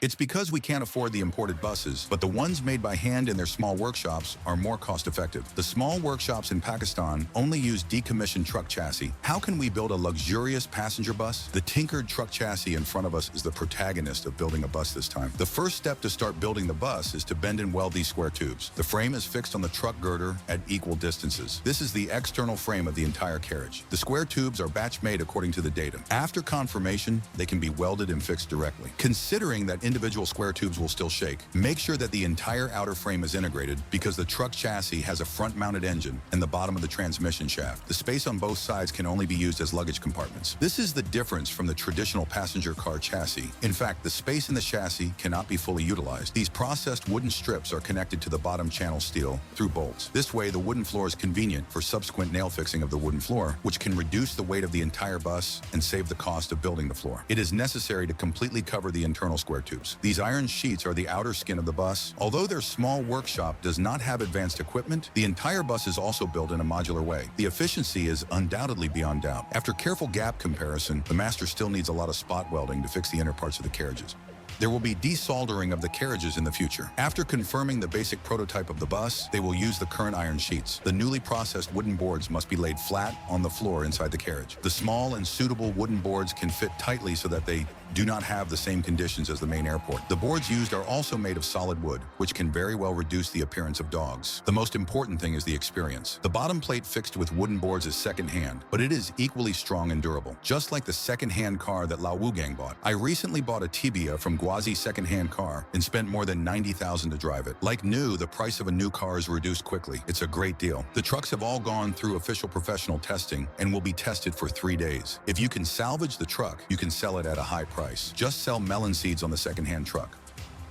It's because we can't afford the imported buses, but the ones made by hand in their small workshops are more cost-effective. The small workshops in Pakistan only use decommissioned truck chassis. How can we build a luxurious passenger bus? The tinkered truck chassis in front of us is the protagonist of building a bus this time. The first step to start building the bus is to bend and weld these square tubes. The frame is fixed on the truck girder at equal distances. This is the external frame of the entire carriage. The square tubes are batch-made according to the datum. After confirmation, they can be welded and fixed directly. Considering that individual square tubes will still shake, make sure that the entire outer frame is integrated because the truck chassis has a front-mounted engine and the bottom of the transmission shaft. The space on both sides can only be used as luggage compartments. This is the difference from the traditional passenger car chassis. In fact, the space in the chassis cannot be fully utilized. These processed wooden strips are connected to the bottom channel steel through bolts. This way, the wooden floor is convenient for subsequent nail fixing of the wooden floor, which can reduce the weight of the entire bus and save the cost of building the floor. It is necessary to completely cover the internal square tubes. These iron sheets are the outer skin of the bus. Although their small workshop does not have advanced equipment, the entire bus is also built in a modular way. The efficiency is undoubtedly beyond doubt. After careful gap comparison, the master still needs a lot of spot welding to fix the inner parts of the carriages. There will be desoldering of the carriages in the future. After confirming the basic prototype of the bus, they will use the current iron sheets. The newly processed wooden boards must be laid flat on the floor inside the carriage. The small and suitable wooden boards can fit tightly so that they do not have the same conditions as the main airport. The boards used are also made of solid wood, which can very well reduce the appearance of dogs. The most important thing is the experience. The bottom plate fixed with wooden boards is second-hand, but it is equally strong and durable, just like the second-hand car that Lao Wu Gang bought. I recently bought a Tibia from Gwazi second-hand car and spent more than $90,000 to drive it. Like new, the price of a new car is reduced quickly. It's a great deal. The trucks have all gone through official professional testing and will be tested for 3 days. If you can salvage the truck, you can sell it at a high price. Just sell melon seeds on the second-hand truck.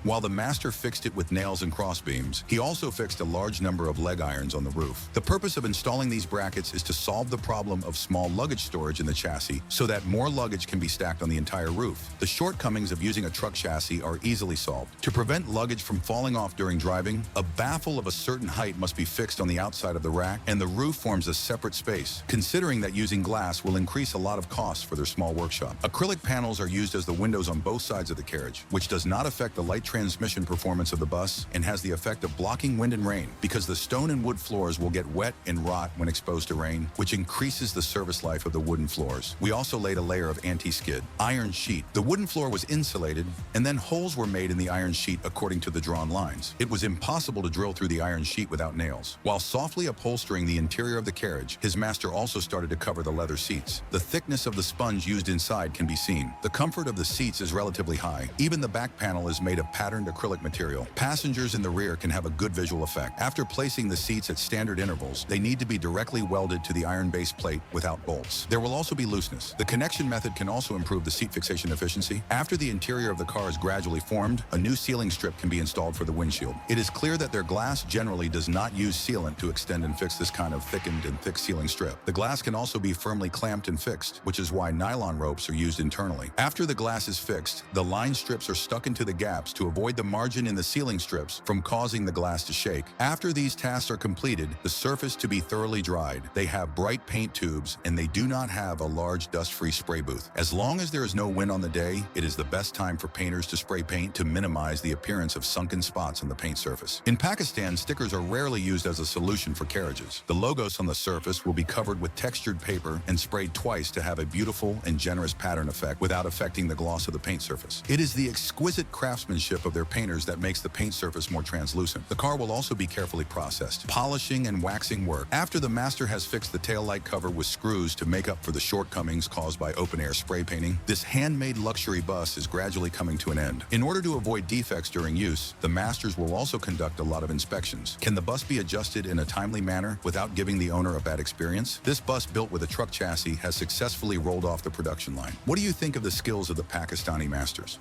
While the master fixed it with nails and crossbeams, he also fixed a large number of leg irons on the roof. The purpose of installing these brackets is to solve the problem of small luggage storage in the chassis so that more luggage can be stacked on the entire roof. The shortcomings of using a truck chassis are easily solved. To prevent luggage from falling off during driving, a baffle of a certain height must be fixed on the outside of the rack, and the roof forms a separate space, considering that using glass will increase a lot of costs for their small workshop. Acrylic panels are used as the windows on both sides of the carriage, which does not affect the light transmission performance of the bus and has the effect of blocking wind and rain because the stone and wood floors will get wet and rot when exposed to rain, which increases the service life of the wooden floors. We also laid a layer of anti-skid iron sheet. The wooden floor was insulated and then holes were made in the iron sheet according to the drawn lines. It was impossible to drill through the iron sheet without nails. While softly upholstering the interior of the carriage, his master also started to cover the leather seats. The thickness of the sponge used inside can be seen. The comfort of the seats is relatively high. Even the back panel is made of patterned acrylic material. Passengers in the rear can have a good visual effect. After placing the seats at standard intervals, they need to be directly welded to the iron base plate without bolts. There will also be looseness. The connection method can also improve the seat fixation efficiency. After the interior of the car is gradually formed, a new sealing strip can be installed for the windshield. It is clear that their glass generally does not use sealant to extend and fix this kind of thickened and thick sealing strip. The glass can also be firmly clamped and fixed, which is why nylon ropes are used internally. After the glass is fixed, the line strips are stuck into the gaps to avoid the margin in the sealing strips from causing the glass to shake. After these tasks are completed, the surface to be thoroughly dried. They have bright paint tubes and they do not have a large dust-free spray booth. As long as there is no wind on the day, it is the best time for painters to spray paint to minimize the appearance of sunken spots on the paint surface. In Pakistan, stickers are rarely used as a solution for carriages. The logos on the surface will be covered with textured paper and sprayed twice to have a beautiful and generous pattern effect without affecting the gloss of the paint surface. It is the exquisite craftsmanship of their painters that makes the paint surface more translucent. The car will also be carefully processed. Polishing and waxing work. After the master has fixed the taillight cover with screws to make up for the shortcomings caused by open-air spray painting, this handmade luxury bus is gradually coming to an end. In order to avoid defects during use, the masters will also conduct a lot of inspections. Can the bus be adjusted in a timely manner without giving the owner a bad experience? This bus built with a truck chassis has successfully rolled off the production line. What do you think of the skills of the Pakistani masters?